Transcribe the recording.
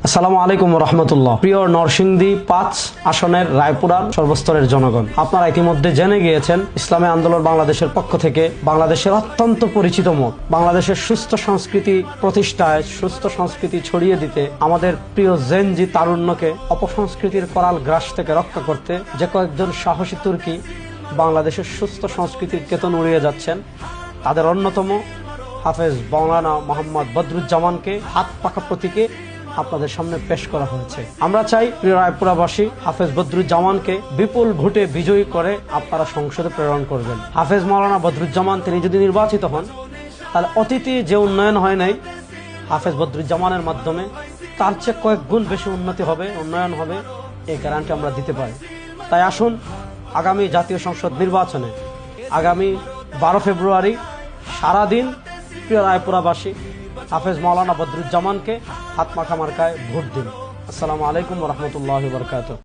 আসসালামু আলাইকুম রহমতুল্লাহ। প্রিয় নরসিংদী ৫ আসনের রায়পুরার সর্বস্তরের জনগণ, আপনারা ইতিমধ্যে জেনে গিয়েছেন ইসলামী আন্দোলন বাংলাদেশের পক্ষ থেকে বাংলাদেশের অত্যন্ত পরিচিত মত বাংলাদেশের সুস্থ সংস্কৃতি প্রতিষ্ঠায়, সুস্থ সংস্কৃতি ছড়িয়ে দিতে, আমাদের প্রিয় জেনজি তারুণ্যকে অপসংস্কৃতির করাল গ্রাস থেকে রক্ষা করতে যে কয়েকজন সাহসী তুর্কি বাংলাদেশের সুস্থ সংস্কৃতির কেতন উড়িয়ে যাচ্ছেন, তাদের অন্যতম হাফেজ মাওলানা মোহাম্মদ বদরুজ্জামানকে হাত পাকা প্রতীকে আপনাদের সামনে পেশ করা হয়েছে। আমরা চাই প্রিয় রায়পুরাবাসী হাফেজ বদরুজ্জামানকে বিপুল ভোটে বিজয়ী করে আপনারা সংসদে প্রেরণ করবেন। হাফেজ মাওলানা বদরুজ্জামান তিনি যদি নির্বাচিত হন, তাহলে অতীতে যে উন্নয়ন হয় নাই হাফেজ বদরুজ্জামানের মাধ্যমে তার চেয়ে কয়েক গুণ বেশি উন্নয়ন হবে, এই গ্যারান্টি আমরা দিতে পারি। তাই আসুন আগামী জাতীয় সংসদ নির্বাচনে আগামী ১২ ফেব্রুয়ারি সারাদিন প্রিয় রায়পুরাবাসী হাফেজ মাওলানা বদরুজ্জামানকে হাত মাখা মার্কায় ভোট দিন। আসসালামু আলাইকুম ওয়া রাহমাতুল্লাহি ওয়া বারাকাতুহু।